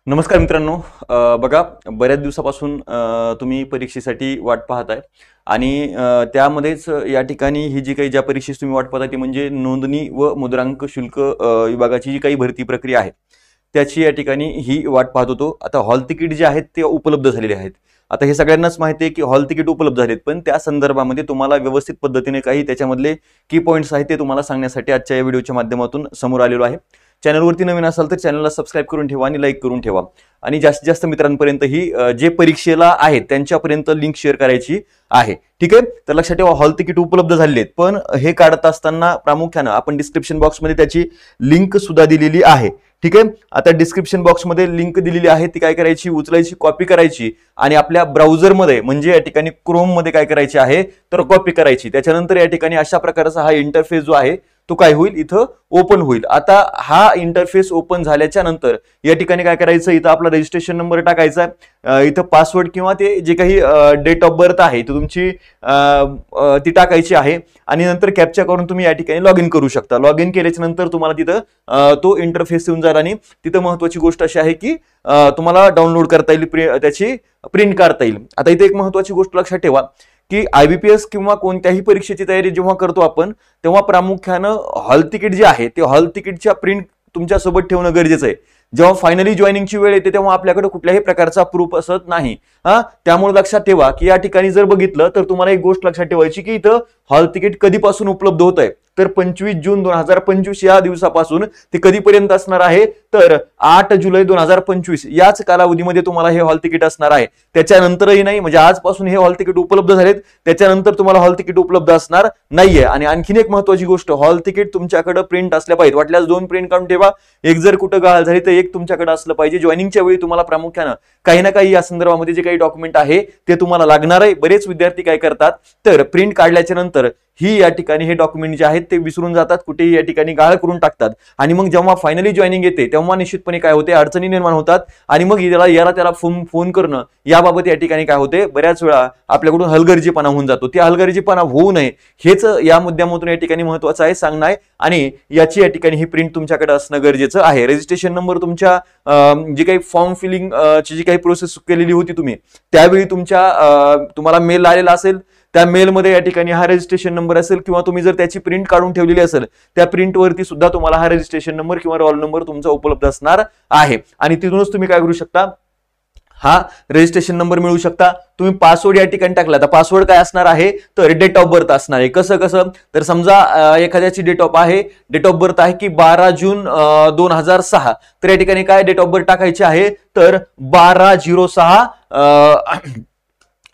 नमस्कार मित्रांनो. बघा, बऱ्याच दिवसापासून तुम्ही परीक्षेसाठी वाट पाहताय आणि त्यामध्येच या ठिकाणी ही जी काही ज्या परीक्षेस तुम्ही वाट पाहताय ती म्हणजे नोंदणी व मुद्रांक शुल्क विभागाची जी काही भरती प्रक्रिया आहे त्याची या ठिकाणी ही वाट पाहत होतो. आता हॉल तिकीट जे आहेत ते उपलब्ध झालेले आहेत. आता हे सगळ्यांनाच माहिती आहे की हॉल तिकीट उपलब्ध झालेत, पण त्या संदर्भामध्ये तुम्हाला व्यवस्थित पद्धतीने काही त्याच्यामधले की पॉईंट्स आहेत ते तुम्हाला सांगण्यासाठी आजच्या या व्हिडिओच्या माध्यमातून समोर आलेलो आहे. चॅनलवरती नवीन असाल तर चॅनलला सबस्क्राईब करून ठेवा आणि लाईक करून ठेवा आणि जास्तीत जास्त मित्रांपर्यंत ही जे परीक्षेला आहेत त्यांच्यापर्यंत लिंक शेअर करायची आहे. ठीक आहे, तर लक्षात ठेवा हॉल तिकीट उपलब्ध झालेले आहेत, पण हे काढत असताना प्रामुख्यानं आपण डिस्क्रिप्शन बॉक्समध्ये त्याची लिंक सुद्धा दिलेली आहे. ठीक आहे, आता डिस्क्रिप्शन बॉक्समध्ये लिंक दिलेली आहे, ती काय करायची, उचलायची, कॉपी करायची आणि आपल्या ब्राउझरमध्ये म्हणजे या ठिकाणी क्रोम मध्ये काय करायची आहे तर कॉपी करायची. त्याच्यानंतर या ठिकाणी अशा प्रकारचा हा इंटरफेस जो आहे तो काय होईल, इथं ओपन होईल. आता हा इंटरफेस ओपन झाल्याच्या नंतर या ठिकाणी काय करायचं, इथं आपला रजिस्ट्रेशन नंबर टाकायचा, इथं पासवर्ड किंवा ते जे काही डेट ऑफ बर्थ आहे ती तुमची ती टाकायची आहे आणि नंतर कॅप्चा करून तुम्ही या ठिकाणी लॉग इन करू शकता. लॉग इन केल्याच्या नंतर तुम्हाला तिथं तो इंटरफेस येऊन जाईल आणि तिथं महत्वाची गोष्ट अशी आहे की तुम्हाला डाउनलोड करता येईल, त्याची प्रिंट काढता येईल. आता इथे एक महत्वाची गोष्ट लक्षात ठेवा की IBPS किंवा कोणत्याही परीक्षेची तयारी जेव्हा करतो आपण तेव्हा प्रामुख्यानं हॉल तिकीट जे आहे ते हॉल तिकीटच्या प्रिंट तुमच्या सोबत ठेवणं गरजेचं आहे. जेव्हा फायनली जॉईनिंगची वेळ येते तेव्हा आपल्याकडे कुठल्याही प्रकारचा प्रूफ असत नाही. त्यामुळे लक्षात ठेवा की या ठिकाणी जर बघितलं तर तुम्हाला एक गोष्ट लक्षात ठेवायची की इथं हॉल तिकीट कधीपासून उपलब्ध होत आहे तर 25 जून 2025 या दिवसापासून ते कधीपर्यंत असणार आहे तर 8 जुलै 2025 याच कालावधीमध्ये तुम्हाला हे हॉल तिकीट असणार आहे. त्याच्यानंतरही नाही, म्हणजे आजपासून हे हॉल तिकीट उपलब्ध झालेत त्याच्यानंतर तुम्हाला हॉल तिकीट उपलब्ध असणार नाहीये. आणि आणखीन एक महत्वाची गोष्ट, हॉल तिकीट तुमच्याकडे प्रिंट असल्या पाहिजे. वाटल्यास 2 प्रिंट काढून ठेवा, एक जर कुठं गहाळ झाली तर एक तुमच्याकडे असलं पाहिजे. जॉईनिंगच्या वेळी तुम्हाला प्रामुख्यानं काही ना काही या संदर्भामध्ये जे काही डॉक्युमेंट आहे ते तुम्हाला लागणार आहे. बरेच विद्यार्थी काय करतात तर प्रिंट काढल्याच्या नंतर ही या ठिकाणी हे डॉक्युमेंट जे आहेत ते विसरून जातात, कुठेही या ठिकाणी गाळ करून टाकतात आणि मग जेव्हा फायनली जॉईनिंग येते तेव्हा निश्चितपणे काय होते, अडचणी निर्माण होतात आणि मग याला फोन करणं याबाबत या ठिकाणी काय होते, बऱ्याच वेळा आपल्याकडून हलगर्जीपणा होऊन जातो. त्या हलगर्जीपणा होऊ नये हेच या मुद्द्यामधून या ठिकाणी महत्वाचं आहे सांगणं आहे आणि याची या ठिकाणी ही प्रिंट तुमच्याकडे असणं गरजेचं आहे. रजिस्ट्रेशन नंबर तुमच्या जी काही फॉर्म फिलिंग ची जी काही प्रोसेस केलेली होती तुम्ही त्यावेळी तुम्हाला मेल आलेला असेल, त्या मेलमध्ये या ठिकाणी हा रजिस्ट्रेशन नंबर असेल किंवा तुम्ही जर त्याची प्रिंट काढून ठेवलेली असेल त्या प्रिंटवरती सुद्धा तुम्हाला हा रजिस्ट्रेशन नंबर किंवा रोल नंबर तुमचा उपलब्ध असणार आहे आणि तिथूनच तुम्ही काय करू शकता, हा रजिस्ट्रेशन नंबर मिळू शकता. तुम्ही पासवर्ड या ठिकाणी टाकला तर पासवर्ड काय असणार आहे तर डेट ऑफ बर्थ असणार आहे. कसं तर समजा एखाद्याची डेट ऑफ बर्थ आहे की 12 जून 2006 तर या ठिकाणी काय डेट ऑफ बर्थ टाकायची आहे तर 12/06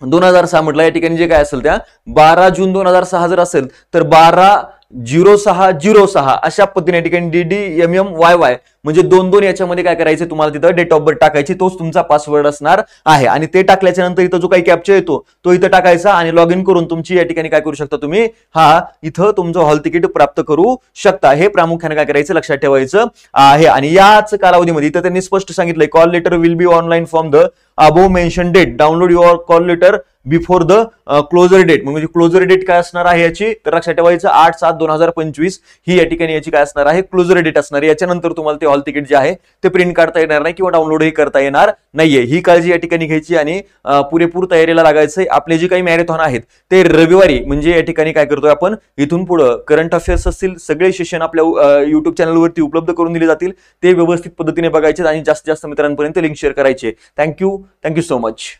2006 म्हटलं. या ठिकाणी जे काय असेल त्या 12 जून 2006 जर असेल तर 12/06/06 अशा पद्धतीने या ठिकाणी DDMMYY म्हणजे 2 याच्यामध्ये काय करायचे, तुम्हाला तिथं डेट ऑफ बर्थ टाकायची, तोच तुमचा पासवर्ड असणार आहे आणि ते टाकल्याच्या नंतर इथं जो काही कॅप्चा येतो तो इथं टाकायचा आणि लॉग इन करून तुमची या ठिकाणी काय करू शकता, तुम्ही इथं तुमचं हॉल तिकीट प्राप्त करू शकता. हे प्रामुख्याने काय करायचं लक्षात ठेवायचं आहे आणि याच कालावधीमध्ये इथं त्यांनी स्पष्ट सांगितलंय, call letter will be online from the above mention date, download your call letter before the closure date. म्हणजे क्लोजर डेट काय असणार आहे याची तर लक्षात ठेवायचं 8/7/2025 ही या ठिकाणी याची काय असणार आहे, क्लोजर डेट असणार आहे. याच्यानंतर तुम्हाला ते हॉल तिकीट जे आहे ते प्रिंट काढता येणार नाही किंवा डाउनलोडही करता येणार नाहीये. ही काळजी या ठिकाणी घ्यायची आणि पुरेपूर तयारीला लागायचंय. आपले जे काही मॅरेथॉन आहेत ते रविवारी म्हणजे या ठिकाणी काय करतोय आपण, इथून पुढे करंट अफेअर्स असतील सगळे सेशन आपल्या युट्यूब चॅनलवरती उपलब्ध करून दिले जातील. ते व्यवस्थित पद्धतीने बघायचे आणि जास्तीत जास्त मित्रांपर्यंत लिंक शेअर करायचे. Thank you so much.